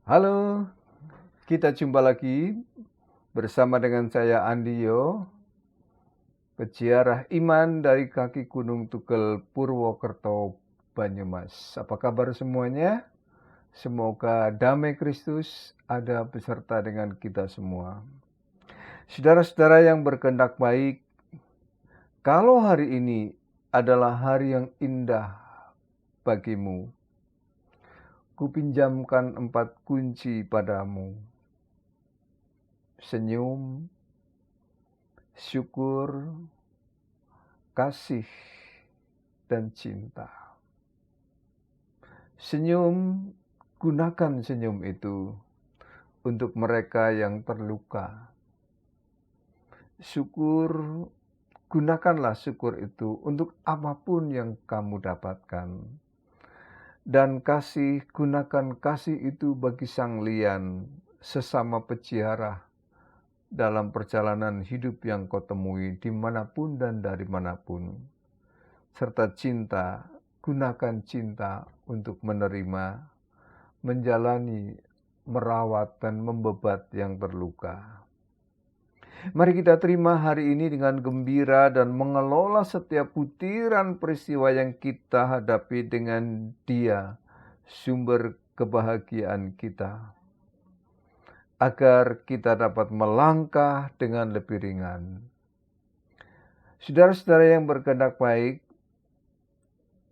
Halo, kita jumpa lagi bersama dengan saya Andio, peziarah iman dari kaki Gunung Tugel Purwokerto, Banyumas. Apa kabar semuanya? Semoga damai Kristus ada beserta dengan kita semua. Saudara-saudara yang berkehendak baik, kalau hari ini adalah hari yang indah bagimu, kupinjamkan 4 kunci padamu. Senyum, syukur, kasih, dan cinta. Senyum, gunakan senyum itu untuk mereka yang terluka. Syukur, gunakanlah syukur itu untuk apapun yang kamu dapatkan. Dan kasih, gunakan kasih itu bagi sang lian, sesama peziarah dalam perjalanan hidup yang kau temui dimanapun dan dari manapun. Serta cinta, gunakan cinta untuk menerima, menjalani, merawat, dan membebat yang terluka. Mari kita terima hari ini dengan gembira dan mengelola setiap butiran peristiwa yang kita hadapi dengan Dia, sumber kebahagiaan kita, agar kita dapat melangkah dengan lebih ringan. Saudara-saudara yang berkehendak baik,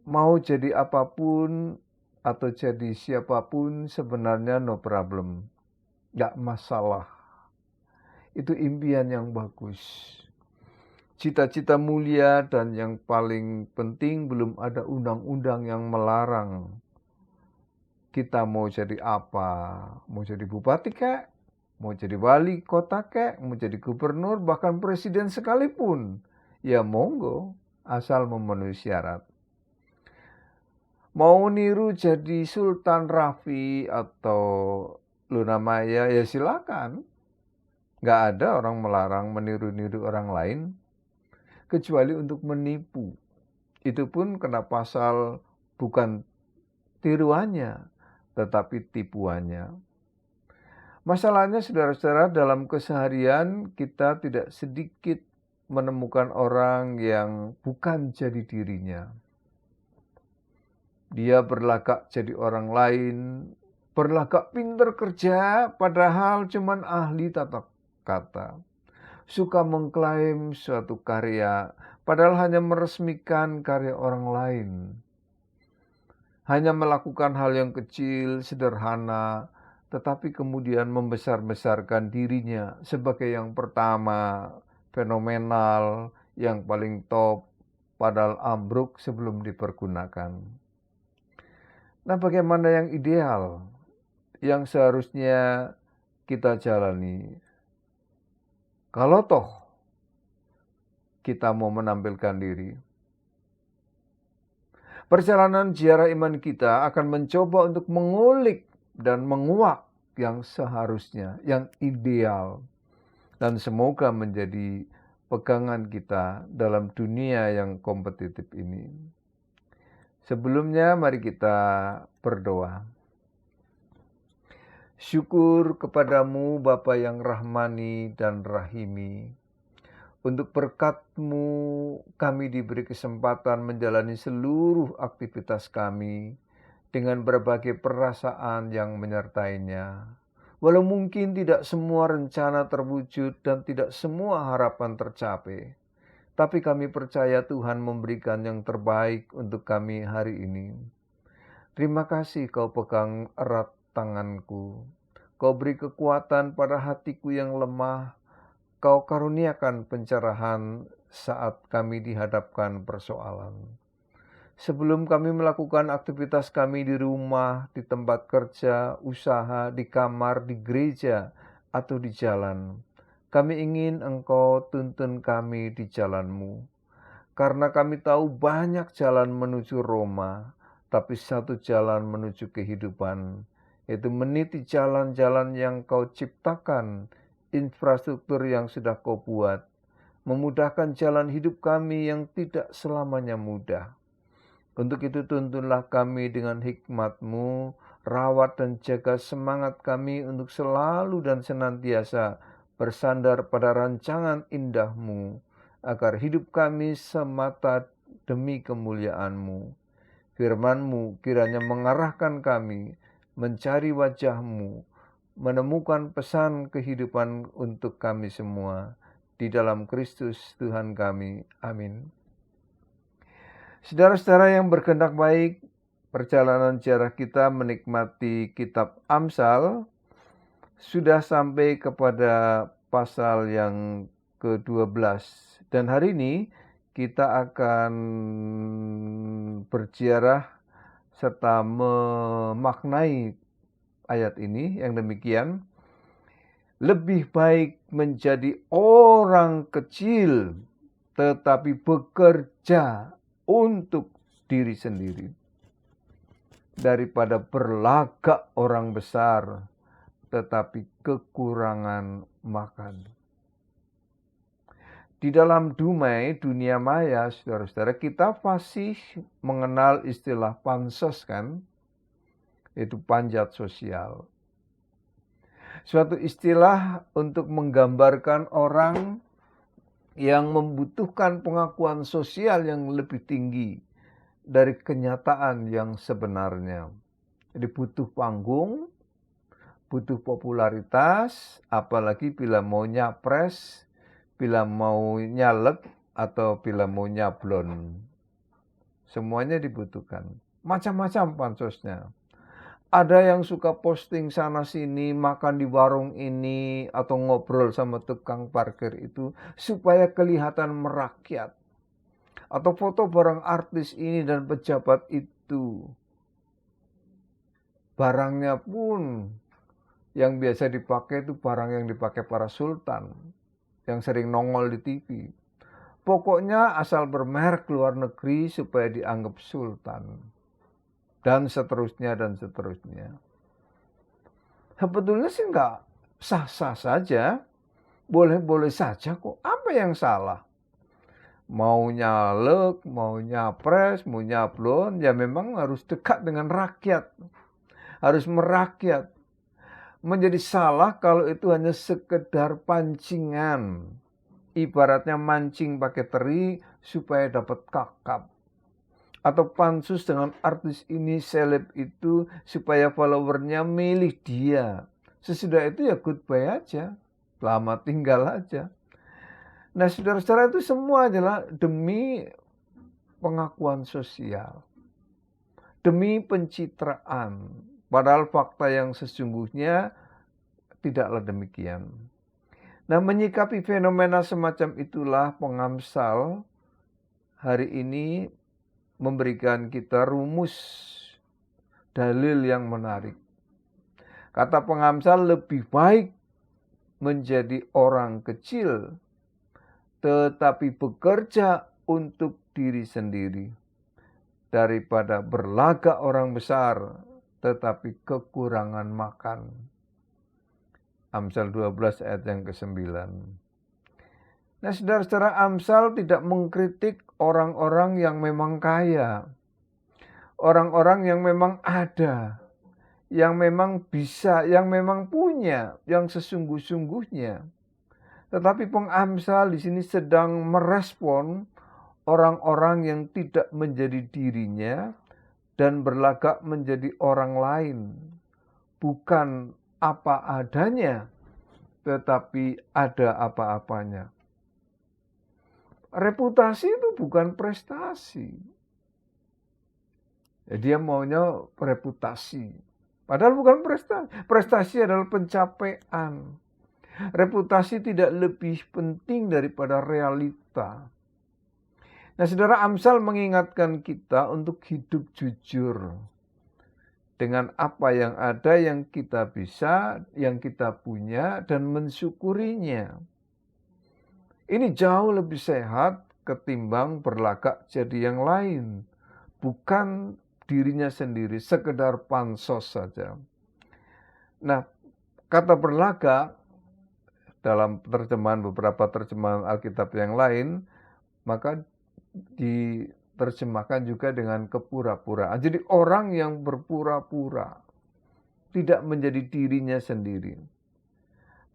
mau jadi apapun atau jadi siapapun sebenarnya no problem. Gak masalah. Itu impian yang bagus. Cita-cita mulia dan yang paling penting belum ada undang-undang yang melarang. Kita mau jadi apa? Mau jadi bupati kek? Mau jadi wali kota kek? Mau jadi gubernur? Bahkan presiden sekalipun. Ya monggo, asal memenuhi syarat. Mau niru jadi Sultan Rafi atau Luna Maya, ya silakan. Gak ada orang melarang meniru-niru orang lain, kecuali untuk menipu. Itu pun kena pasal bukan tiruannya, tetapi tipuannya. Masalahnya saudara-saudara, dalam keseharian kita tidak sedikit menemukan orang yang bukan jadi dirinya. Dia berlagak jadi orang lain, berlagak pintar kerja, padahal cuman ahli tata kata. Suka mengklaim suatu karya, padahal hanya meresmikan karya orang lain. Hanya melakukan hal yang kecil, sederhana, tetapi kemudian membesar-besarkan dirinya sebagai yang pertama, fenomenal, yang paling top, padahal ambruk sebelum dipergunakan. Nah, bagaimana yang ideal, yang seharusnya kita jalani? Kalau toh kita mau menampilkan diri, perjalanan ziarah iman kita akan mencoba untuk mengulik dan menguak yang seharusnya, yang ideal, dan semoga menjadi pegangan kita dalam dunia yang kompetitif ini. Sebelumnya mari kita berdoa. Syukur kepadamu Bapa yang rahmani dan rahimi. Untuk berkat-Mu kami diberi kesempatan menjalani seluruh aktivitas kami dengan berbagai perasaan yang menyertainya. Walau mungkin tidak semua rencana terwujud dan tidak semua harapan tercapai, tapi kami percaya Tuhan memberikan yang terbaik untuk kami hari ini. Terima kasih Kau pegang erat tanganku. Kau beri kekuatan pada hatiku yang lemah. Kau karuniakan pencerahan saat kami dihadapkan persoalan. Sebelum kami melakukan aktivitas kami di rumah, di tempat kerja, usaha, di kamar, di gereja, atau di jalan, kami ingin Engkau tuntun kami di jalan-Mu. Karena kami tahu banyak jalan menuju Roma, tapi satu jalan menuju kehidupan, yaitu meniti jalan-jalan yang Kau ciptakan, infrastruktur yang sudah Kau buat, memudahkan jalan hidup kami yang tidak selamanya mudah. Untuk itu tuntunlah kami dengan hikmat-Mu, rawat dan jaga semangat kami untuk selalu dan senantiasa bersandar pada rancangan indah-Mu, agar hidup kami semata demi kemuliaan-Mu. Firman-Mu kiranya mengarahkan kami mencari wajah-Mu, menemukan pesan kehidupan untuk kami semua. Di dalam Kristus Tuhan kami. Amin. Saudara-saudara yang berkehendak baik, perjalanan sejarah kita menikmati kitab Amsal sudah sampai kepada pasal yang ke-12. Dan hari ini kita akan berziarah serta memaknai ayat ini yang demikian. Lebih baik menjadi orang kecil tetapi bekerja untuk diri sendiri daripada berlagak orang besar tetapi kekurangan makan. Di dalam dumai dunia maya, saudara-saudara, kita masih mengenal istilah pansos kan? Itu panjat sosial. Suatu istilah untuk menggambarkan orang yang membutuhkan pengakuan sosial yang lebih tinggi dari kenyataan yang sebenarnya. Jadi butuh panggung, butuh popularitas, apalagi bila mau nyapres, bila mau nyalek, atau bila mau nyablon. Semuanya dibutuhkan. Macam-macam pansosnya. Ada yang suka posting sana sini, makan di warung ini, atau ngobrol sama tukang parkir itu, supaya kelihatan merakyat. Atau foto barang artis ini dan pejabat itu. Barangnya pun yang biasa dipakai itu barang yang dipakai para sultan, yang sering nongol di TV. Pokoknya asal bermerek luar negeri supaya dianggap sultan. Dan seterusnya, dan seterusnya. Sebetulnya sih enggak, sah-sah saja. Boleh-boleh saja kok. Apa yang salah? Mau nyalek, mau nyapres, mau nyablon, ya memang harus dekat dengan rakyat. Harus merakyat. Menjadi salah kalau itu hanya sekedar pancingan. Ibaratnya mancing pakai teri supaya dapat kakap. Atau pansus dengan artis ini, seleb itu, supaya followernya milih dia. Sesudah itu ya goodbye aja. Selamat tinggal aja. Nah, saudara-saudara, itu semua adalah demi pengakuan sosial. Demi pencitraan. Padahal fakta yang sesungguhnya tidaklah demikian. Nah, menyikapi fenomena semacam itulah pengamsal hari ini memberikan kita rumus dalil yang menarik. Kata pengamsal, lebih baik menjadi orang kecil tetapi bekerja untuk diri sendiri daripada berlagak orang besar tetapi kekurangan makan. Amsal 12 ayat yang ke-9. Nah, saudara-saudara, Amsal tidak mengkritik orang-orang yang memang kaya. Orang-orang yang memang ada. Yang memang bisa, yang memang punya, yang sesungguh-sungguhnya. Tetapi pengamsal di sini sedang merespon orang-orang yang tidak menjadi dirinya dan berlagak menjadi orang lain. Bukan apa adanya, tetapi ada apa-apanya. Reputasi itu bukan prestasi. Dia maunya reputasi. Padahal bukan prestasi. Prestasi adalah pencapaian. Reputasi tidak lebih penting daripada realita. Nah, saudara, Amsal mengingatkan kita untuk hidup jujur. Dengan apa yang ada, yang kita bisa, yang kita punya, dan mensyukurinya. Ini jauh lebih sehat ketimbang berlagak jadi yang lain. Bukan dirinya sendiri, sekedar pansos saja. Nah, kata berlagak dalam beberapa terjemahan Alkitab yang lain, maka diterjemahkan juga dengan kepura-puraan. Jadi orang yang berpura-pura. tidak menjadi dirinya sendiri.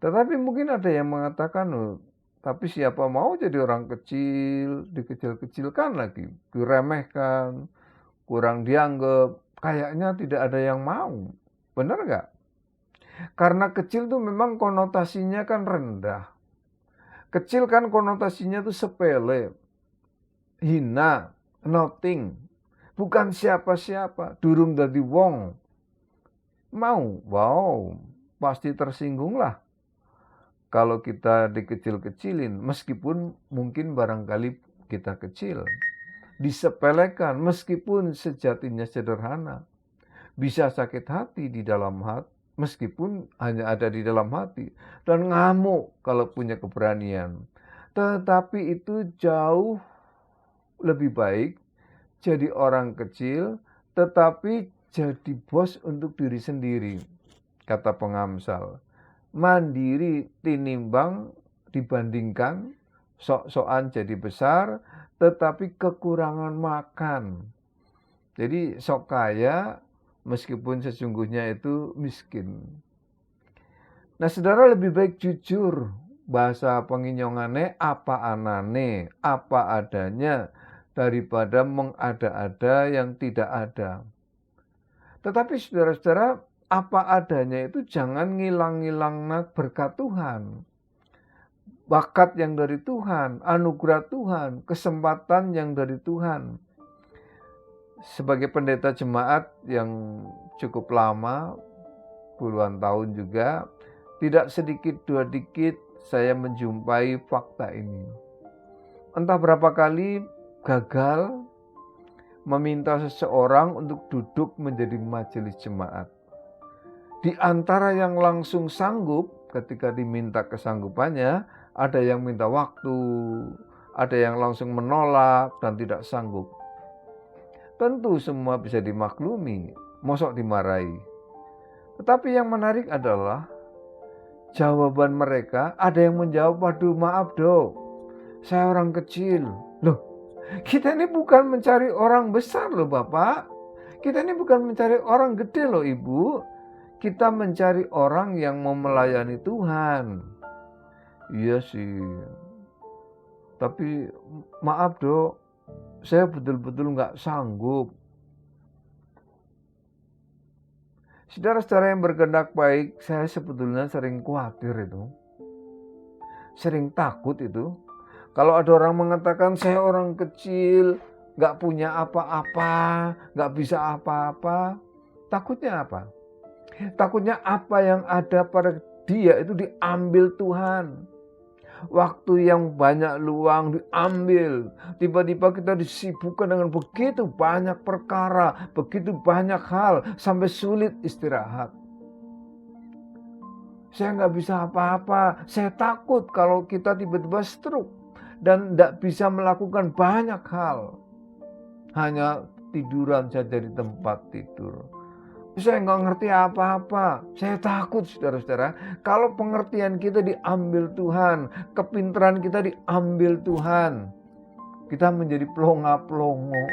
Tetapi mungkin ada yang mengatakan, "Oh, tapi siapa mau jadi orang kecil, dikecil-kecilkan lagi, diremehkan, kurang dianggap, kayaknya tidak ada yang mau." Benar nggak? Karena kecil tuh memang konotasinya kan rendah. Kecil kan konotasinya tuh sepele, hina, nothing, bukan siapa-siapa, durung dadi wong. Mau, wow, pasti tersinggung lah kalau kita dikecil-kecilin, meskipun mungkin barangkali kita kecil. Disepelekan meskipun sejatinya sederhana. Bisa sakit hati di dalam hati, meskipun hanya ada di dalam hati. Dan ngamuk kalau punya keberanian. Tetapi itu jauh lebih baik jadi orang kecil, tetapi jadi bos untuk diri sendiri. Kata pengamsal. Mandiri tinimbang dibandingkan sok-sokan jadi besar, tetapi kekurangan makan. Jadi sok kaya meskipun sesungguhnya itu miskin. Nah, saudara, lebih baik jujur. Bahasa penginyongannya apa anane, apa adanya, daripada mengada-ada yang tidak ada. Tetapi saudara-saudara, apa adanya itu jangan ngilang-ngilang berkat Tuhan. Bakat yang dari Tuhan, anugerah Tuhan, kesempatan yang dari Tuhan. Sebagai pendeta jemaat yang cukup lama, puluhan tahun juga, tidak sedikit dua dikit saya menjumpai fakta ini. Entah berapa kali gagal meminta seseorang untuk duduk menjadi majelis jemaat. Di antara yang langsung sanggup ketika diminta kesanggupannya, ada yang minta waktu, ada yang langsung menolak dan tidak sanggup. Tentu semua bisa dimaklumi, mosok dimarahi. Tetapi yang menarik adalah jawaban mereka, ada yang menjawab, "Waduh, maaf dok, saya orang kecil." Loh, kita ini bukan mencari orang besar loh Bapak. Kita ini bukan mencari orang gede loh Ibu. Kita mencari orang yang mau melayani Tuhan. Iya sih. Tapi maaf dok, saya betul-betul gak sanggup. Saudara-saudara yang berkehendak baik, saya sebetulnya sering khawatir itu. Sering takut itu. Kalau ada orang mengatakan saya orang kecil, gak punya apa-apa, gak bisa apa-apa. Takutnya apa? Takutnya apa yang ada pada dia itu diambil Tuhan. Waktu yang banyak luang diambil. Tiba-tiba kita disibukkan dengan begitu banyak perkara, begitu banyak hal, sampai sulit istirahat. Saya nggak bisa apa-apa. Saya takut kalau kita tiba-tiba stroke dan tidak bisa melakukan banyak hal. Hanya tiduran saja di tempat tidur. Saya nggak ngerti apa-apa. Saya takut saudara-saudara. Kalau pengertian kita diambil Tuhan, kepintaran kita diambil Tuhan, kita menjadi plonga-plongo.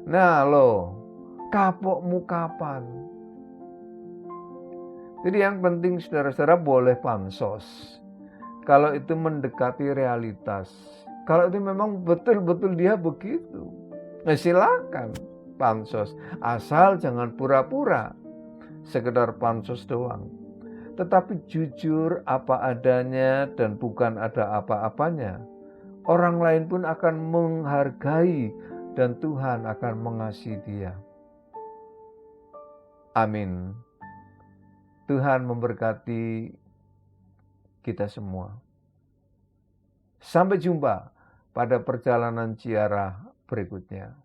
Nah loh, kapokmu kapan? Jadi yang penting saudara-saudara boleh pansos. Kalau itu mendekati realitas. Kalau itu memang betul-betul dia begitu. Nah silakan. Pansos, asal jangan pura-pura sekedar pansos doang, tetapi jujur apa adanya dan bukan ada apa-apanya. Orang lain pun akan menghargai dan Tuhan akan mengasihi dia. Amin. Tuhan memberkati kita semua. Sampai jumpa pada perjalanan ziarah berikutnya.